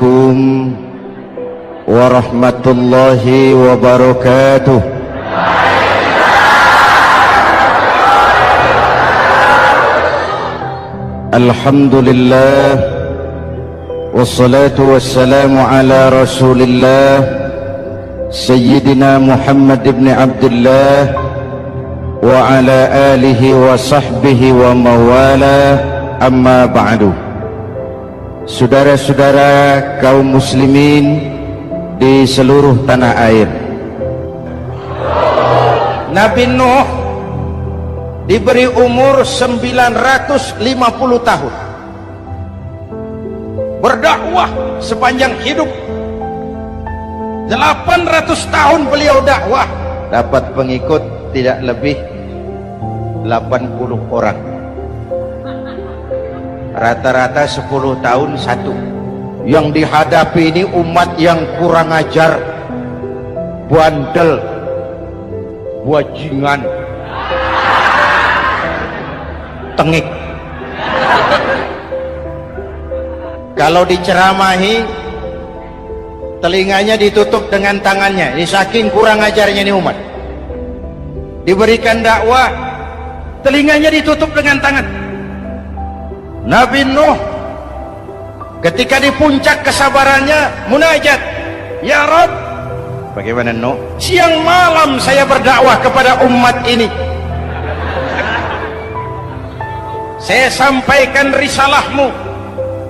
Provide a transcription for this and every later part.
Assalamualaikum warahmatullahi wabarakatuh. Alhamdulillah wassalatu wassalamu ala Rasulillah Sayyidina Muhammad ibn Abdullah wa ala alihi wa sahbihi wa mawala, amma ba'du. Saudara-saudara kaum muslimin di seluruh tanah air, Nabi Nuh diberi umur 950 tahun, berdakwah sepanjang hidup. 800 tahun beliau dakwah, dapat pengikut tidak lebih 80 orang, rata-rata 10 tahun satu. Yang dihadapi ini umat yang kurang ajar, bandel, bajingan, tengik. Kalau diceramahi, telinganya ditutup dengan tangannya. Ini saking kurang ajarnya ini umat. Diberikan dakwah, telinganya ditutup dengan tangan. Nabi Nuh ketika di puncak kesabarannya munajat, ya Rabb, bagaimana Nuh? Siang malam saya berdakwah kepada umat ini, saya sampaikan risalahmu,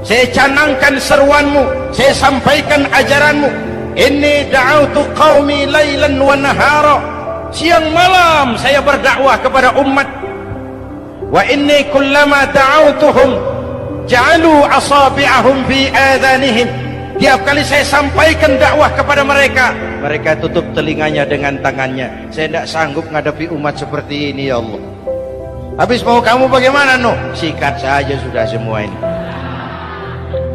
saya canangkan seruanmu, saya sampaikan ajaranmu. Inni da'autu qaumi lailan wa nahara, siang malam saya berdakwah kepada umat. Wa inni kullama da'autuhum ja'alu asabi'ahum fi adhanihim, tiap kali saya sampaikan dakwah kepada mereka, mereka tutup telinganya dengan tangannya. Saya tidak sanggup menghadapi umat seperti ini, ya Allah. Habis mau kamu bagaimana, Nuh? Sikat saja sudah semua ini,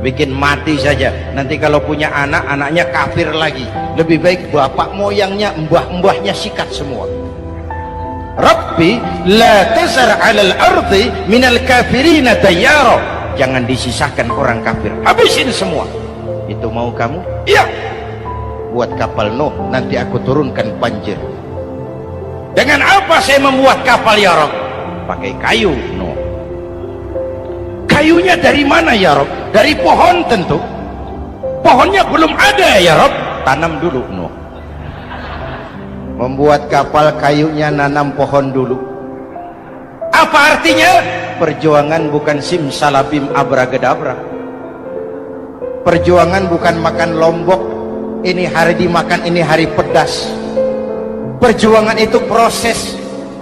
bikin mati saja. Nanti kalau punya anak, anaknya kafir lagi. Lebih baik bapak moyangnya, mbah-mbahnya sikat semua. Rabbi la tazar 'alal ardi minal kafirina dayyara, jangan disisakan orang kafir, habisin semua. Itu mau kamu? Iya. Buat kapal Nuh, nanti aku turunkan banjir. Dengan apa saya membuat kapal, ya Rabb? Pakai kayu, Nuh. Kayunya dari mana, ya Rabb? Dari pohon tentu. Pohonnya belum ada, ya Rabb. Tanam dulu, Nuh. Membuat kapal, kayunya nanam pohon dulu. Apa artinya? Perjuangan bukan simsalabim abragedabra. Perjuangan bukan makan lombok, ini hari dimakan, ini hari pedas. Perjuangan itu proses.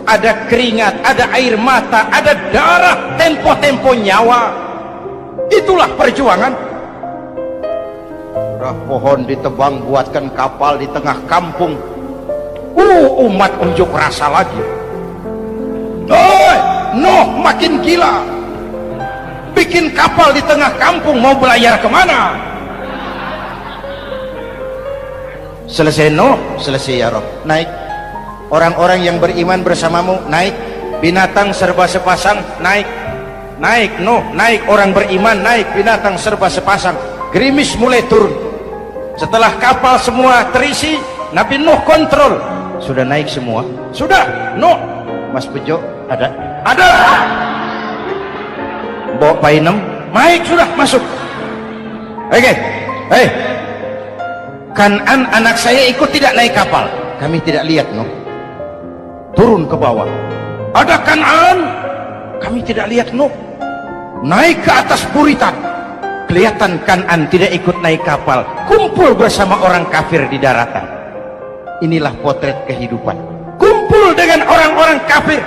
Ada keringat, ada air mata, ada darah, tempo-tempo nyawa. Itulah perjuangan. Udah pohon ditebang, buatkan kapal di tengah kampung. Umat unjuk rasa lagi. Nuh makin gila, bikin kapal di tengah kampung, mau belayar kemana? Selesai Nuh, selesai ya Rabb. Naik orang-orang yang beriman bersamamu, naik. Binatang serba sepasang, naik. Naik Nuh, naik orang beriman, naik. Binatang serba sepasang. Gerimis mulai turun. Setelah kapal semua terisi, Nabi Nuh kontrol. Sudah naik semua? Sudah. Nuh, Mas Bejo ada? Ada. Bawa painem, naik sudah, masuk. Oke. Hei, Kan'an anak saya ikut tidak naik kapal? Kami tidak lihat, Nuh. Turun ke bawah. Ada Kan'an? Kami tidak lihat, Nuh. Naik ke atas buritan. Kelihatan Kan'an tidak ikut naik kapal, kumpul bersama orang kafir di daratan. Inilah potret kehidupan. Kumpul dengan orang-orang kafir.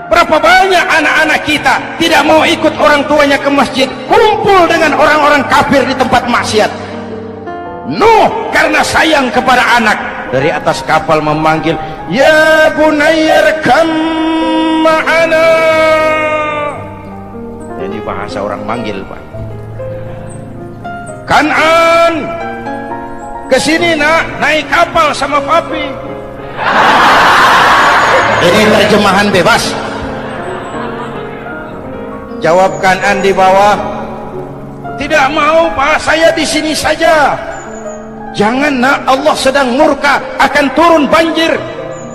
Berapa banyak anak-anak kita tidak mau ikut orang tuanya ke masjid, kumpul dengan orang-orang kafir di tempat maksiat. Nuh karena sayang kepada anak, dari atas kapal memanggil, ya bunayya rkam ma'ana. Ini bahasa orang manggil, Pak. Kan'an, kesini nak, naik kapal sama papi. Ini terjemahan bebas. Jawab Kan'an di bawah, tidak mau Pak, saya di sini saja. Jangan nak, Allah sedang murka, akan turun banjir.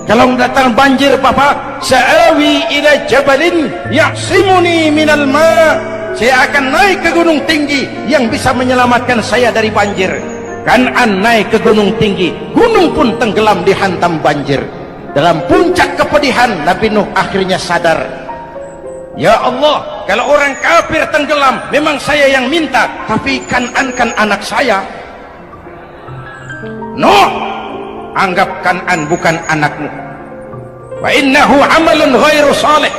Kalau datang banjir Bapak, sa'awi ila jabalin ya'simuni minal ma'. Saya akan naik ke gunung tinggi yang bisa menyelamatkan saya dari banjir. Kan'an naik ke gunung tinggi, gunung pun tenggelam dihantam banjir. Dalam puncak kepedihan, Nabi Nuh akhirnya sadar, ya Allah, kalau orang kafir tenggelam memang saya yang minta, tapi Kan'an kan anak saya. Nuh, anggap Kan'an bukan anakmu. Wa innahu amalun ghairu salih.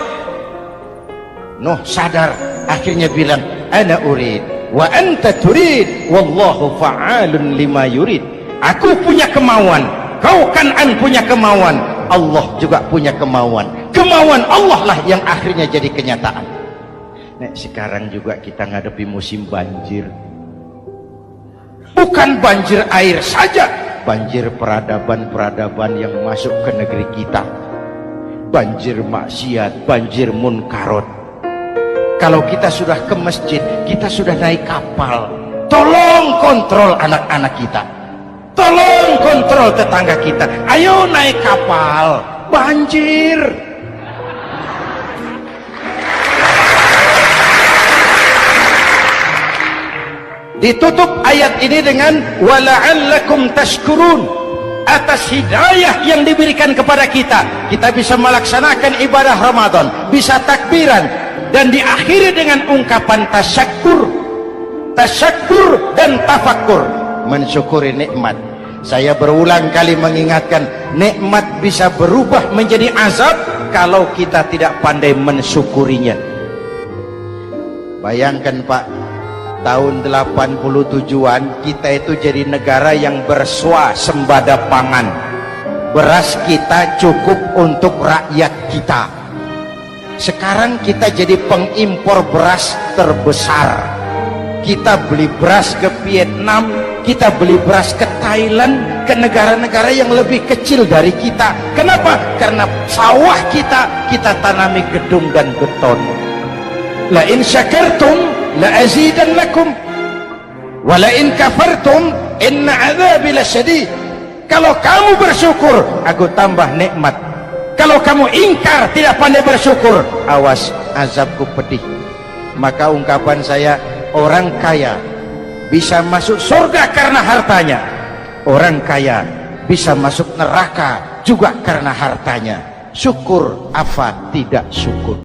Nuh sadar, akhirnya bilang, ana urid wa anta turid wallahu fa'alun lima yurid. Aku punya kemauan, kau Kan'an punya kemauan, Allah juga punya kemauan. Kemauan Allah lah yang akhirnya jadi kenyataan. Nah, sekarang juga kita ngadepi musim banjir. Bukan banjir air saja, banjir peradaban-peradaban yang masuk ke negeri kita. Banjir maksiat, banjir munkarot. Kalau kita sudah ke masjid, kita sudah naik kapal, tolong kontrol anak-anak kita, tolong kontrol tetangga kita. Ayo naik kapal, banjir. Ditutup ayat ini dengan wala'allakum tashkurun. Atas hidayah yang diberikan kepada kita, kita bisa melaksanakan ibadah Ramadan, bisa takbiran, dan diakhiri dengan ungkapan tasyakkur. Tasyakkur dan tafakkur, mensyukuri nikmat. Saya berulang kali mengingatkan, nikmat bisa berubah menjadi azab kalau kita tidak pandai mensyukurinya. Bayangkan Pak, tahun 87-an kita itu jadi negara yang berswasembada pangan. Beras kita cukup untuk rakyat kita. Sekarang kita jadi pengimpor beras terbesar. Kita beli beras ke Vietnam, kita beli beras ke Thailand, ke negara-negara yang lebih kecil dari kita. Kenapa? Karena sawah kita tanami gedung dan beton. La in syakartum la azidannakum wa la in kafartum inna adzabi lasyadid. Kalau kamu bersyukur, aku tambah nikmat. Kalau kamu ingkar, tidak pandai bersyukur, awas, azabku pedih. Maka ungkapan saya, orang kaya bisa masuk surga karena hartanya, orang kaya bisa masuk neraka juga karena hartanya. Syukur apa tidak syukur?